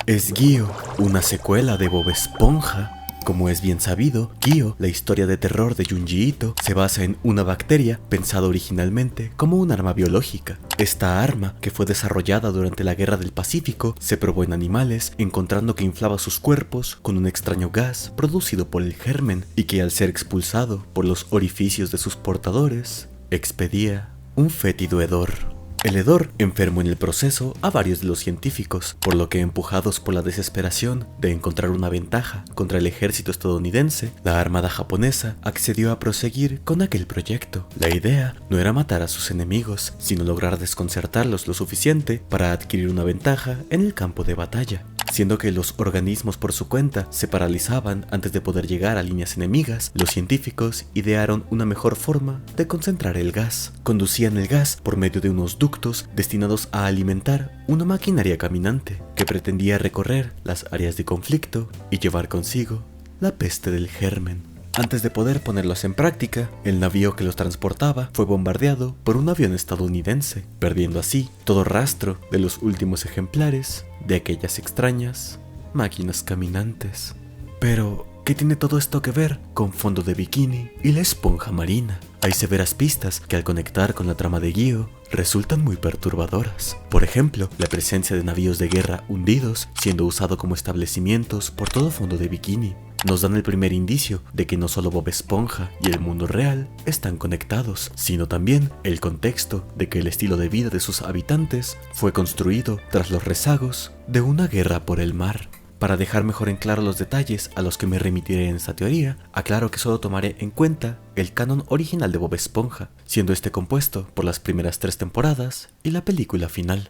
¿Es Gyo una secuela de Bob Esponja? Como es bien sabido, Gyo, la historia de terror de Junji Ito, se basa en una bacteria pensada originalmente como un arma biológica. Esta arma, que fue desarrollada durante la Guerra del Pacífico, se probó en animales, encontrando que inflaba sus cuerpos con un extraño gas producido por el germen y que al ser expulsado por los orificios de sus portadores, expedía un fétido hedor. El hedor enfermó en el proceso a varios de los científicos, por lo que empujados por la desesperación de encontrar una ventaja contra el ejército estadounidense, la armada japonesa accedió a proseguir con aquel proyecto. La idea no era matar a sus enemigos, sino lograr desconcertarlos lo suficiente para adquirir una ventaja en el campo de batalla. Siendo que los organismos por su cuenta se paralizaban antes de poder llegar a líneas enemigas, los científicos idearon una mejor forma de concentrar el gas. Conducían el gas por medio de unos ductos destinados a alimentar una maquinaria caminante que pretendía recorrer las áreas de conflicto y llevar consigo la peste del germen. Antes de poder ponerlos en práctica, el navío que los transportaba fue bombardeado por un avión estadounidense, perdiendo así todo rastro de los últimos ejemplares de aquellas extrañas máquinas caminantes. Pero, ¿qué tiene todo esto que ver con Fondo de Bikini y la esponja marina? Hay severas pistas que al conectar con la trama de Gyo resultan muy perturbadoras. Por ejemplo, la presencia de navíos de guerra hundidos siendo usado como establecimientos por todo Fondo de Bikini. Nos dan el primer indicio de que no solo Bob Esponja y el mundo real están conectados, sino también el contexto de que el estilo de vida de sus habitantes fue construido tras los rezagos de una guerra por el mar. Para dejar mejor en claro los detalles a los que me remitiré en esta teoría, aclaro que solo tomaré en cuenta el canon original de Bob Esponja, siendo este compuesto por las primeras 3 temporadas y la película final.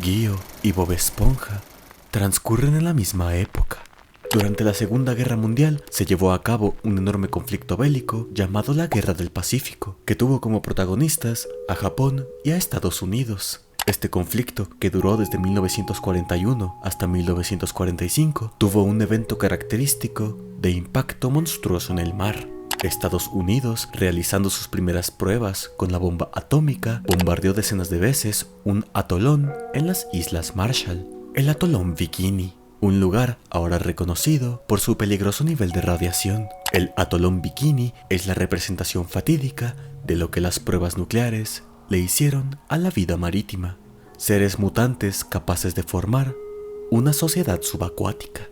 Gyo y Bob Esponja transcurren en la misma época. Durante la Segunda Guerra Mundial se llevó a cabo un enorme conflicto bélico llamado la Guerra del Pacífico, que tuvo como protagonistas a Japón y a Estados Unidos. Este conflicto, que duró desde 1941 hasta 1945, tuvo un evento característico de impacto monstruoso en el mar. Estados Unidos, realizando sus primeras pruebas con la bomba atómica, bombardeó decenas de veces un atolón en las Islas Marshall, el atolón Bikini. Un lugar ahora reconocido por su peligroso nivel de radiación. El atolón Bikini es la representación fatídica de lo que las pruebas nucleares le hicieron a la vida marítima. Seres mutantes capaces de formar una sociedad subacuática.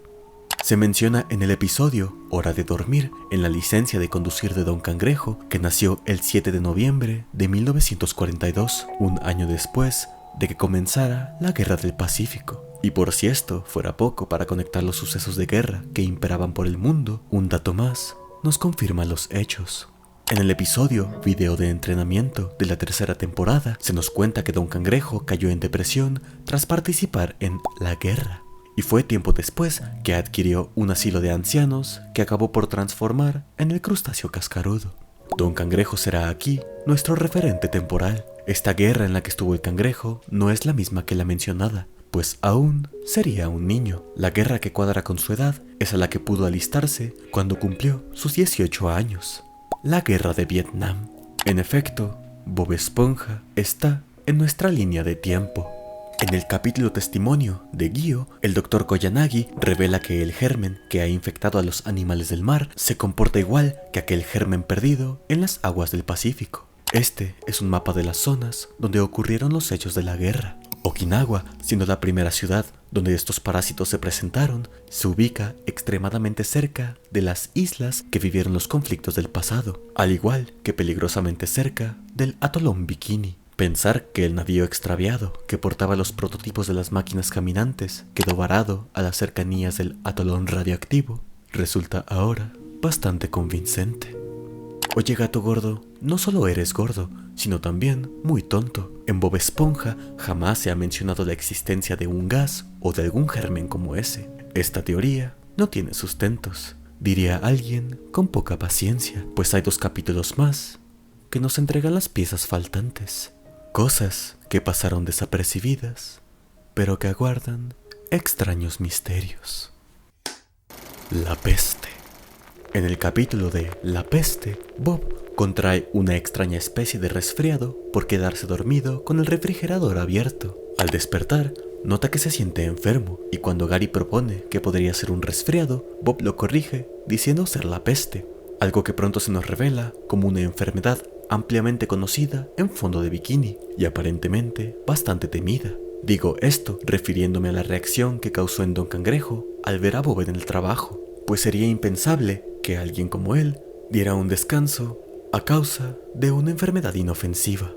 Se menciona en el episodio Hora de Dormir en la licencia de conducir de Don Cangrejo, que nació el 7 de noviembre de 1942, un año después de que comenzara la Guerra del Pacífico. Y por si esto fuera poco para conectar los sucesos de guerra que imperaban por el mundo, un dato más nos confirma los hechos. En el episodio Video de entrenamiento de la 3ª temporada se nos cuenta que Don Cangrejo cayó en depresión tras participar en la guerra. Y fue tiempo después que adquirió un asilo de ancianos que acabó por transformar en el crustáceo cascarudo. Don Cangrejo será aquí nuestro referente temporal. Esta guerra en la que estuvo el cangrejo no es la misma que la mencionada, pues aún sería un niño. La guerra que cuadra con su edad es a la que pudo alistarse cuando cumplió sus 18 años. La guerra de Vietnam. En efecto, Bob Esponja está en nuestra línea de tiempo. En el capítulo testimonio de Gyo, el Dr. Koyanagi revela que el germen que ha infectado a los animales del mar se comporta igual que aquel germen perdido en las aguas del Pacífico. Este es un mapa de las zonas donde ocurrieron los hechos de la guerra. Okinawa, siendo la primera ciudad donde estos parásitos se presentaron, se ubica extremadamente cerca de las islas que vivieron los conflictos del pasado, al igual que peligrosamente cerca del atolón Bikini. Pensar que el navío extraviado que portaba los prototipos de las máquinas caminantes quedó varado a las cercanías del atolón radioactivo resulta ahora bastante convincente. Oye, gato gordo, no solo eres gordo, sino también muy tonto. En Bob Esponja jamás se ha mencionado la existencia de un gas o de algún germen como ese. Esta teoría no tiene sustentos, diría alguien con poca paciencia, pues hay 2 capítulos más que nos entregan las piezas faltantes. Cosas que pasaron desapercibidas, pero que aguardan extraños misterios. La peste. En el capítulo de La peste, Bob contrae una extraña especie de resfriado por quedarse dormido con el refrigerador abierto. Al despertar, nota que se siente enfermo y cuando Gary propone que podría ser un resfriado, Bob lo corrige diciendo ser la peste, algo que pronto se nos revela como una enfermedad ampliamente conocida en Fondo de Bikini y aparentemente bastante temida. Digo esto refiriéndome a la reacción que causó en Don Cangrejo al ver a Bob en el trabajo, pues sería impensable que alguien como él diera un descanso a causa de una enfermedad inofensiva.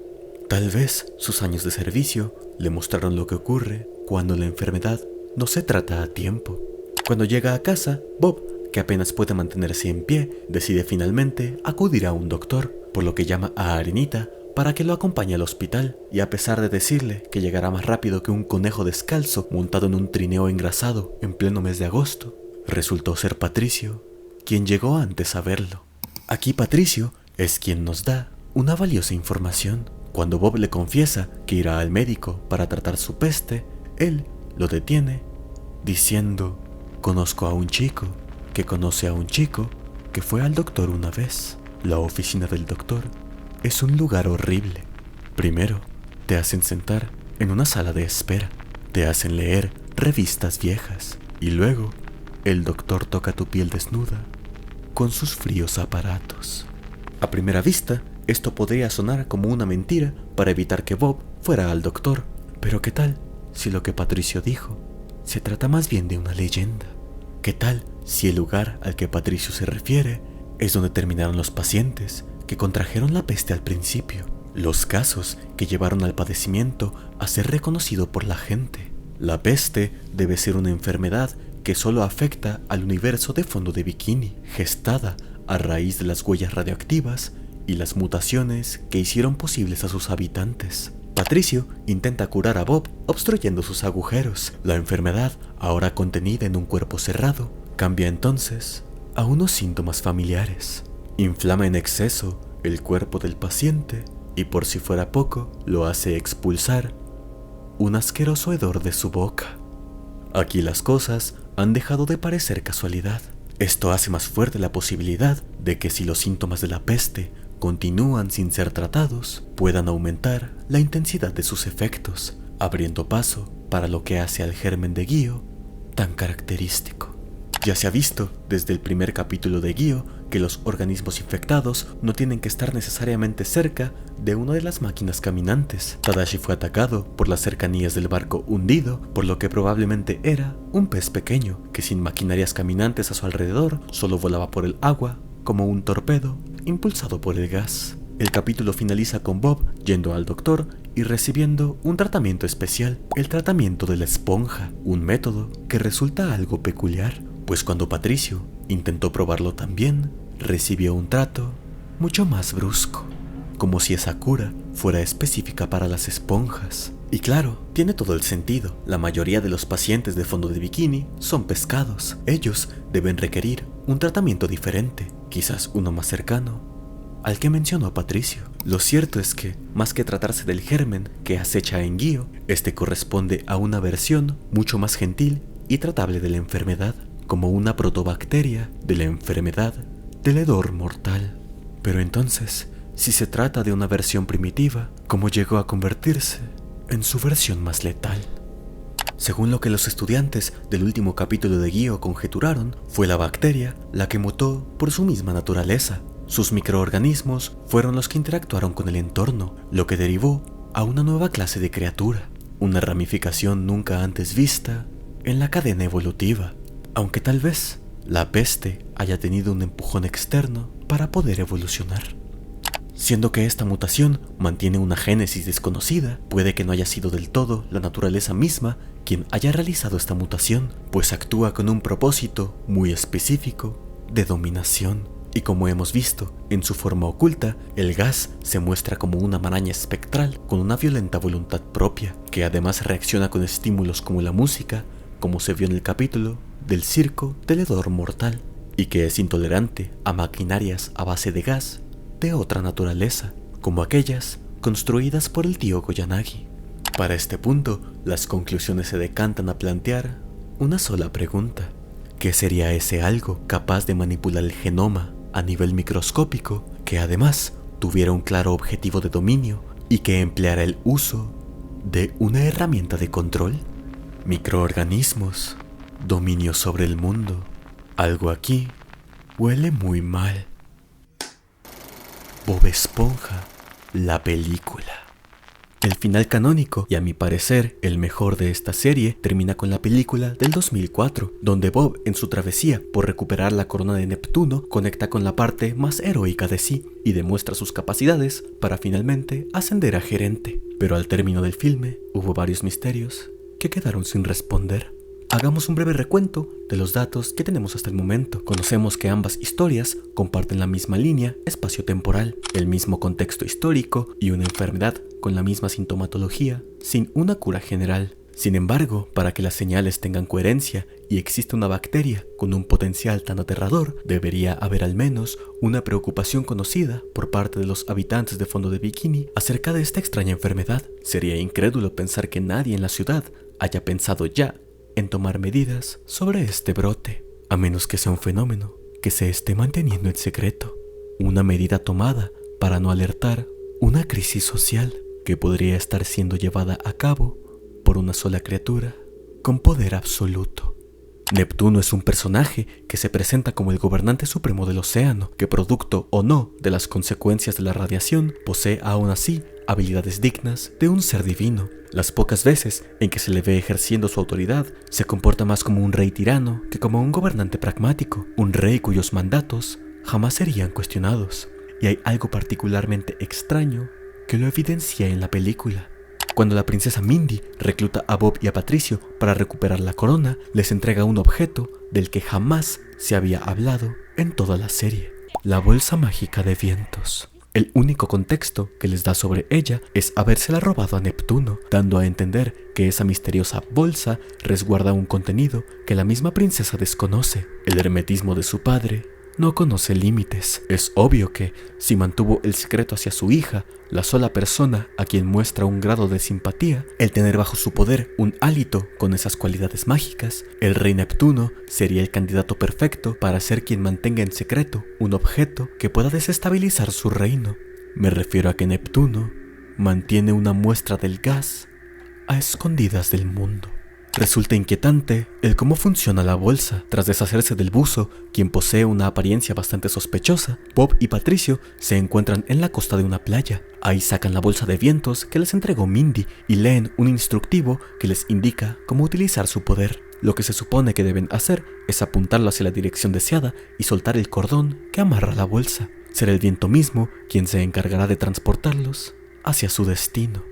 Tal vez sus años de servicio le mostraron lo que ocurre cuando la enfermedad no se trata a tiempo. Cuando llega a casa, Bob, que apenas puede mantenerse en pie, decide finalmente acudir a un doctor, por lo que llama a Arenita para que lo acompañe al hospital, y a pesar de decirle que llegará más rápido que un conejo descalzo montado en un trineo engrasado en pleno mes de agosto, resultó ser Patricio quien llegó antes a verlo. Aquí Patricio es quien nos da una valiosa información. Cuando Bob le confiesa que irá al médico para tratar su peste, él lo detiene diciendo: conozco a un chico que conoce a un chico que fue al doctor una vez. La oficina del doctor es un lugar horrible. Primero, te hacen sentar en una sala de espera, te hacen leer revistas viejas y luego el doctor toca tu piel desnuda con sus fríos aparatos. A primera vista, esto podría sonar como una mentira para evitar que Bob fuera al doctor, pero ¿qué tal si lo que Patricio dijo se trata más bien de una leyenda? ¿Qué tal si el lugar al que Patricio se refiere es donde terminaron los pacientes que contrajeron la peste al principio? Los casos que llevaron al padecimiento a ser reconocido por la gente. La peste debe ser una enfermedad que solo afecta al universo de Fondo de Bikini, gestada a raíz de las huellas radioactivas y las mutaciones que hicieron posibles a sus habitantes. Patricio intenta curar a Bob obstruyendo sus agujeros. La enfermedad, ahora contenida en un cuerpo cerrado, cambia entonces a unos síntomas familiares. Inflama en exceso el cuerpo del paciente y, por si fuera poco, lo hace expulsar un asqueroso hedor de su boca. Aquí las cosas han dejado de parecer casualidad. Esto hace más fuerte la posibilidad de que si los síntomas de la peste continúan sin ser tratados, puedan aumentar la intensidad de sus efectos, abriendo paso para lo que hace al germen de Gio tan característico. Ya se ha visto desde el primer capítulo de Gio que los organismos infectados no tienen que estar necesariamente cerca de una de las máquinas caminantes. Tadashi fue atacado por las cercanías del barco hundido, por lo que probablemente era un pez pequeño que sin maquinarias caminantes a su alrededor solo volaba por el agua como un torpedo impulsado por el gas. El capítulo finaliza con Bob yendo al doctor y recibiendo un tratamiento especial, el tratamiento de la esponja, un método que resulta algo peculiar, pues cuando Patricio intentó probarlo también, recibió un trato mucho más brusco, como si esa cura fuera específica para las esponjas. Y claro, tiene todo el sentido. La mayoría de los pacientes de Fondo de Bikini son pescados. Ellos deben requerir un tratamiento diferente, quizás uno más cercano al que mencionó Patricio. Lo cierto es que, más que tratarse del germen que acecha en Gio, este corresponde a una versión mucho más gentil y tratable de la enfermedad, como una protobacteria de la enfermedad del hedor mortal. Pero entonces, si se trata de una versión primitiva, ¿cómo llegó a convertirse en su versión más letal? Según lo que los estudiantes del último capítulo de Gio conjeturaron, fue la bacteria la que mutó por su misma naturaleza. Sus microorganismos fueron los que interactuaron con el entorno, lo que derivó a una nueva clase de criatura, una ramificación nunca antes vista en la cadena evolutiva, aunque tal vez la peste haya tenido un empujón externo para poder evolucionar. Siendo que esta mutación mantiene una génesis desconocida, puede que no haya sido del todo la naturaleza misma quien haya realizado esta mutación, pues actúa con un propósito muy específico de dominación. Y como hemos visto, en su forma oculta, el gas se muestra como una maraña espectral con una violenta voluntad propia, que además reacciona con estímulos como la música, como se vio en el capítulo del circo del hedor mortal, y que es intolerante a maquinarias a base de gas de otra naturaleza, como aquellas construidas por el tío Koyanagi. Para este punto, las conclusiones se decantan a plantear una sola pregunta: ¿qué sería ese algo capaz de manipular el genoma a nivel microscópico, que además tuviera un claro objetivo de dominio y que empleara el uso de una herramienta de control? Microorganismos, dominio sobre el mundo. Algo aquí huele muy mal. Bob Esponja, la película. El final canónico, y a mi parecer el mejor de esta serie, termina con la película del 2004, donde Bob, en su travesía por recuperar la corona de Neptuno, conecta con la parte más heroica de sí y demuestra sus capacidades para finalmente ascender a gerente. Pero al término del filme hubo varios misterios que quedaron sin responder. Hagamos un breve recuento de los datos que tenemos hasta el momento. Conocemos que ambas historias comparten la misma línea espacio-temporal, el mismo contexto histórico y una enfermedad con la misma sintomatología, sin una cura general. Sin embargo, para que las señales tengan coherencia y exista una bacteria con un potencial tan aterrador, debería haber al menos una preocupación conocida por parte de los habitantes de Fondo de Bikini acerca de esta extraña enfermedad. Sería incrédulo pensar que nadie en la ciudad haya pensado ya en tomar medidas sobre este brote, a menos que sea un fenómeno que se esté manteniendo en secreto, una medida tomada para no alertar una crisis social que podría estar siendo llevada a cabo por una sola criatura con poder absoluto. Neptuno es un personaje que se presenta como el gobernante supremo del océano, que producto o no de las consecuencias de la radiación, posee aún así habilidades dignas de un ser divino. Las pocas veces en que se le ve ejerciendo su autoridad, se comporta más como un rey tirano que como un gobernante pragmático, un rey cuyos mandatos jamás serían cuestionados. Y hay algo particularmente extraño que lo evidencia en la película. Cuando la princesa Mindy recluta a Bob y a Patricio para recuperar la corona, les entrega un objeto del que jamás se había hablado en toda la serie: la bolsa mágica de vientos. El único contexto que les da sobre ella es habérsela robado a Neptuno, dando a entender que esa misteriosa bolsa resguarda un contenido que la misma princesa desconoce. El hermetismo de su padre no conoce límites. Es obvio que, si mantuvo el secreto hacia su hija, la sola persona a quien muestra un grado de simpatía, el tener bajo su poder un hálito con esas cualidades mágicas, el rey Neptuno sería el candidato perfecto para ser quien mantenga en secreto un objeto que pueda desestabilizar su reino. Me refiero a que Neptuno mantiene una muestra del gas a escondidas del mundo. Resulta inquietante el cómo funciona la bolsa. Tras deshacerse del buzo, quien posee una apariencia bastante sospechosa, Bob y Patricio se encuentran en la costa de una playa. Ahí sacan la bolsa de vientos que les entregó Mindy y leen un instructivo que les indica cómo utilizar su poder. Lo que se supone que deben hacer es apuntarlo hacia la dirección deseada y soltar el cordón que amarra la bolsa. Será el viento mismo quien se encargará de transportarlos hacia su destino.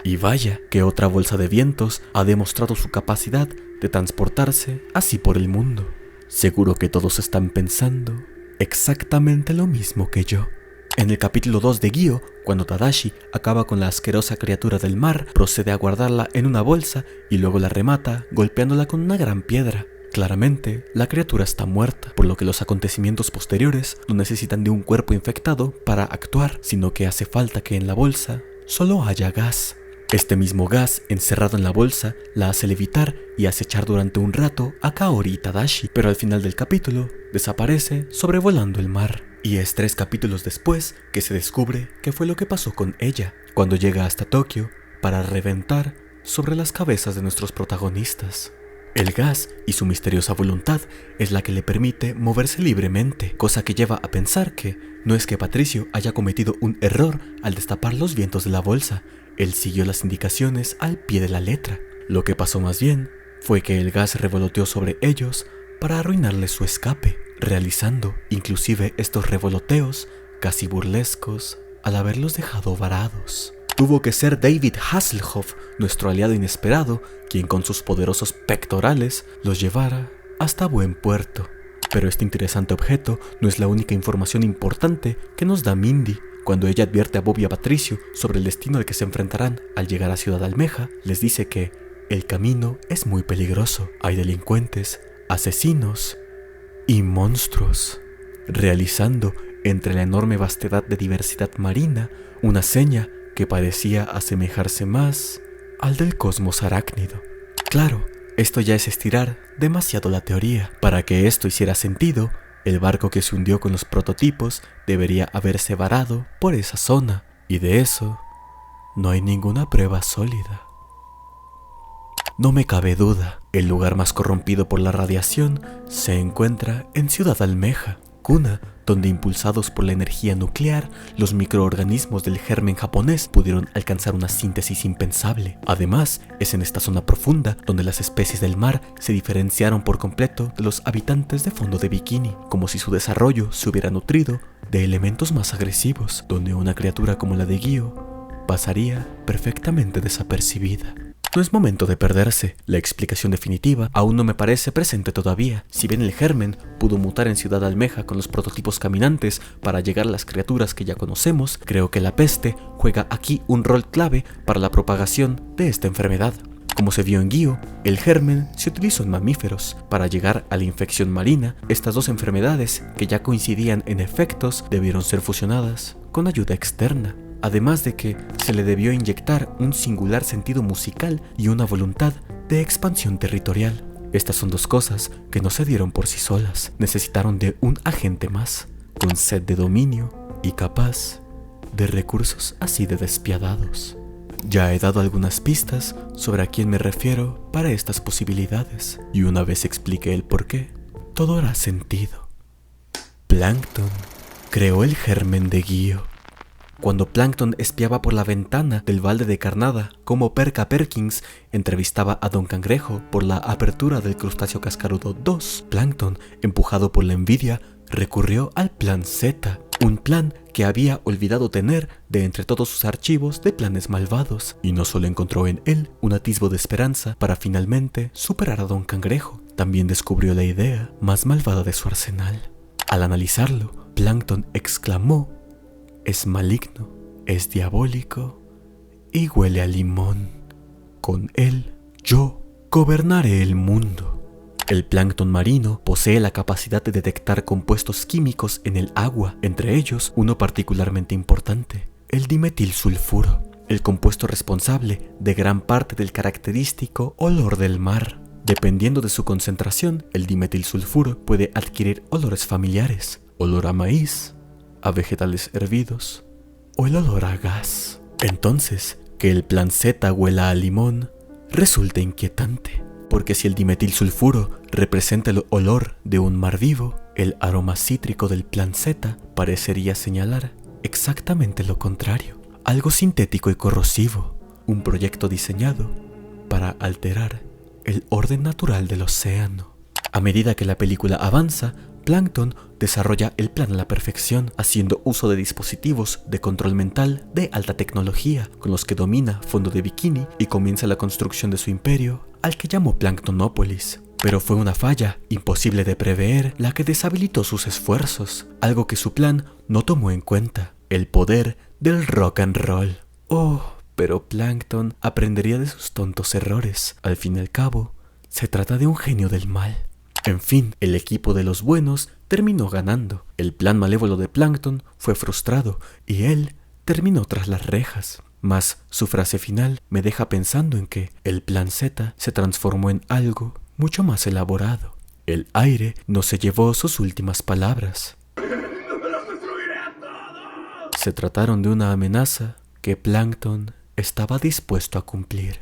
Y vaya que otra bolsa de vientos ha demostrado su capacidad de transportarse así por el mundo. Seguro que todos están pensando exactamente lo mismo que yo. En el capítulo 2 de Gyo, cuando Tadashi acaba con la asquerosa criatura del mar, procede a guardarla en una bolsa y luego la remata golpeándola con una gran piedra. Claramente, la criatura está muerta, por lo que los acontecimientos posteriores no necesitan de un cuerpo infectado para actuar, sino que hace falta que en la bolsa solo haya gas. Este mismo gas, encerrado en la bolsa, la hace levitar y acechar durante un rato a Kaori y Tadashi, pero al final del capítulo desaparece sobrevolando el mar. Y es 3 capítulos después que se descubre qué fue lo que pasó con ella, cuando llega hasta Tokio para reventar sobre las cabezas de nuestros protagonistas. El gas y su misteriosa voluntad es la que le permite moverse libremente, cosa que lleva a pensar que no es que Patricio haya cometido un error al destapar los vientos de la bolsa. Él siguió las indicaciones al pie de la letra. Lo que pasó más bien fue que el gas revoloteó sobre ellos para arruinarles su escape, realizando inclusive estos revoloteos casi burlescos al haberlos dejado varados. Tuvo que ser David Hasselhoff, nuestro aliado inesperado, quien con sus poderosos pectorales los llevara hasta buen puerto. Pero este interesante objeto no es la única información importante que nos da Mindy. Cuando ella advierte a Bob y a Patricio sobre el destino al que se enfrentarán al llegar a Ciudad Almeja, les dice que el camino es muy peligroso. Hay delincuentes, asesinos y monstruos, realizando entre la enorme vastedad de diversidad marina una seña que parecía asemejarse más al del cosmos arácnido. Claro, esto ya es estirar demasiado la teoría. Para que esto hiciera sentido, el barco que se hundió con los prototipos debería haberse varado por esa zona, y de eso no hay ninguna prueba sólida. No me cabe duda, el lugar más corrompido por la radiación se encuentra en Ciudad Almeja, cuna donde impulsados por la energía nuclear, los microorganismos del germen japonés pudieron alcanzar una síntesis impensable. Además, es en esta zona profunda donde las especies del mar se diferenciaron por completo de los habitantes de fondo de bikini, como si su desarrollo se hubiera nutrido de elementos más agresivos, donde una criatura como la de Gyo pasaría perfectamente desapercibida. No es momento de perderse, la explicación definitiva aún no me parece presente todavía. Si bien el germen pudo mutar en Ciudad Almeja con los prototipos caminantes para llegar a las criaturas que ya conocemos, creo que la peste juega aquí un rol clave para la propagación de esta enfermedad. Como se vio en Gyo, el germen se utilizó en mamíferos. Para llegar a la infección marina, estas dos enfermedades, que ya coincidían en efectos, debieron ser fusionadas con ayuda externa. Además de que se le debió inyectar un singular sentido musical y una voluntad de expansión territorial. Estas son dos cosas que no se dieron por sí solas, necesitaron de un agente más, con sed de dominio y capaz de recursos así de despiadados. Ya he dado algunas pistas sobre a quién me refiero para estas posibilidades, y una vez expliqué el porqué, todo hará sentido. Plankton creó el germen de Gyo. Cuando Plankton espiaba por la ventana del balde de Carnada cómo Perka Perkins entrevistaba a Don Cangrejo por la apertura del crustáceo cascarudo 2, Plankton, empujado por la envidia, recurrió al Plan Z, un plan que había olvidado tener de entre todos sus archivos de planes malvados, y no solo encontró en él un atisbo de esperanza para finalmente superar a Don Cangrejo, también descubrió la idea más malvada de su arsenal. Al analizarlo, Plankton exclamó: es maligno, es diabólico y huele a limón. Con él, yo gobernaré el mundo. El plancton marino posee la capacidad de detectar compuestos químicos en el agua, entre ellos uno particularmente importante, el dimetilsulfuro, el compuesto responsable de gran parte del característico olor del mar. Dependiendo de su concentración, el dimetilsulfuro puede adquirir olores familiares, olor a maíz, a vegetales hervidos o el olor a gas. Entonces, que el Plan Z huela a limón resulta inquietante, porque si el dimetilsulfuro representa el olor de un mar vivo, el aroma cítrico del Plan Z parecería señalar exactamente lo contrario, algo sintético y corrosivo, un proyecto diseñado para alterar el orden natural del océano. A medida que la película avanza, Plankton desarrolla el plan a la perfección, haciendo uso de dispositivos de control mental de alta tecnología, con los que domina Fondo de Bikini y comienza la construcción de su imperio, al que llamó Planktonópolis. Pero fue una falla imposible de prever la que deshabilitó sus esfuerzos, algo que su plan no tomó en cuenta: el poder del rock and roll. Oh, pero Plankton aprendería de sus tontos errores. Al fin y al cabo, se trata de un genio del mal. En fin, el equipo de los buenos terminó ganando. El plan malévolo de Plankton fue frustrado y él terminó tras las rejas. Mas su frase final me deja pensando en que el Plan Z se transformó en algo mucho más elaborado. El aire no se llevó sus últimas palabras. Se trataron de una amenaza que Plankton estaba dispuesto a cumplir.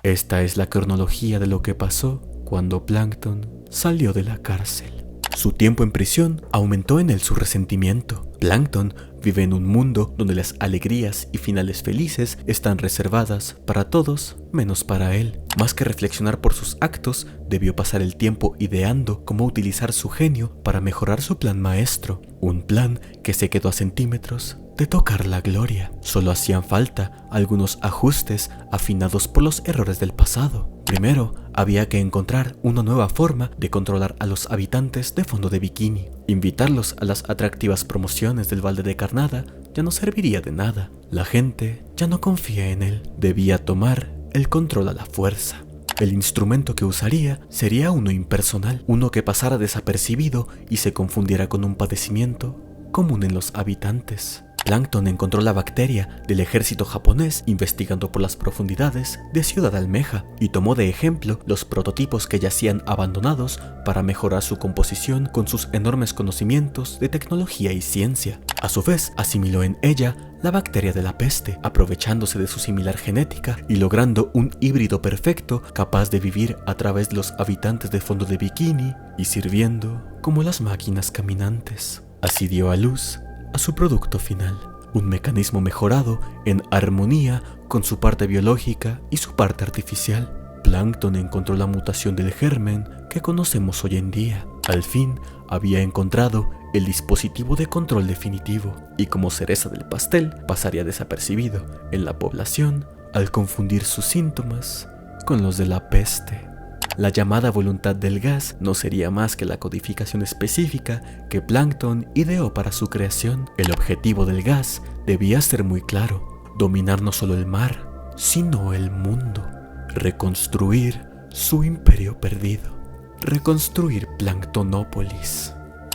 Esta es la cronología de lo que pasó cuando Plankton salió de la cárcel. Su tiempo en prisión aumentó en él su resentimiento. Plankton vive en un mundo donde las alegrías y finales felices están reservadas para todos menos para él. Más que reflexionar por sus actos, debió pasar el tiempo ideando cómo utilizar su genio para mejorar su plan maestro. Un plan que se quedó a centímetros de tocar la gloria. Solo hacían falta algunos ajustes afinados por los errores del pasado. Primero, había que encontrar una nueva forma de controlar a los habitantes de Fondo de Bikini. Invitarlos a las atractivas promociones del balde de Carnada ya no serviría de nada. La gente ya no confía en él. Debía tomar el control a la fuerza. El instrumento que usaría sería uno impersonal, uno que pasara desapercibido y se confundiera con un padecimiento común en los habitantes. Plankton encontró la bacteria del ejército japonés investigando por las profundidades de Ciudad Almeja y tomó de ejemplo los prototipos que yacían abandonados para mejorar su composición con sus enormes conocimientos de tecnología y ciencia. A su vez, asimiló en ella la bacteria de la peste, aprovechándose de su similar genética y logrando un híbrido perfecto capaz de vivir a través de los habitantes de fondo de bikini y sirviendo como las máquinas caminantes. Así dio a luz a su producto final, un mecanismo mejorado en armonía con su parte biológica y su parte artificial. Plankton encontró la mutación del germen que conocemos hoy en día. Al fin, había encontrado el dispositivo de control definitivo y como cereza del pastel pasaría desapercibido en la población al confundir sus síntomas con los de la peste. La llamada voluntad del gas no sería más que la codificación específica que Plankton ideó para su creación. El objetivo del gas debía ser muy claro: dominar no solo el mar, sino el mundo. Reconstruir su imperio perdido. Reconstruir Planktonópolis.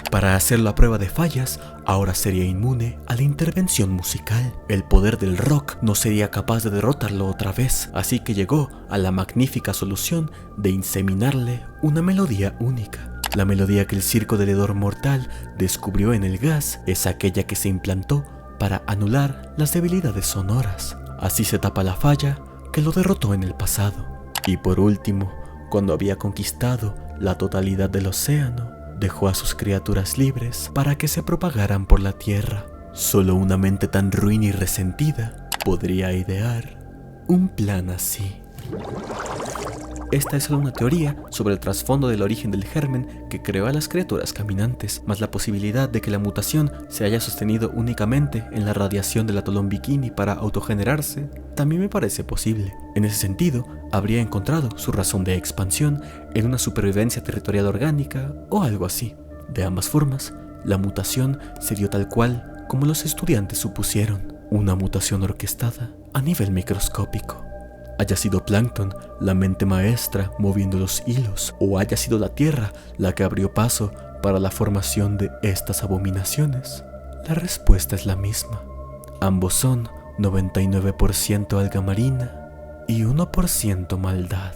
Para hacerlo a prueba de fallas, ahora sería inmune a la intervención musical. El poder del rock no sería capaz de derrotarlo otra vez, así que llegó a la magnífica solución de inseminarle una melodía única. La melodía que el circo del hedor mortal descubrió en el gas es aquella que se implantó para anular las debilidades sonoras. Así se tapa la falla que lo derrotó en el pasado. Y por último, cuando había conquistado la totalidad del océano, dejó a sus criaturas libres para que se propagaran por la tierra. Solo una mente tan ruin y resentida podría idear un plan así. Esta es solo una teoría sobre el trasfondo del origen del germen que creó a las criaturas caminantes, más la posibilidad de que la mutación se haya sostenido únicamente en la radiación del atolón Bikini para autogenerarse, también me parece posible. En ese sentido, habría encontrado su razón de expansión en una supervivencia territorial orgánica o algo así. De ambas formas, la mutación se dio tal cual como los estudiantes supusieron, una mutación orquestada a nivel microscópico. Haya sido Plankton la mente maestra moviendo los hilos, o haya sido la Tierra la que abrió paso para la formación de estas abominaciones, la respuesta es la misma. Ambos son 99% alga marina y 1% maldad.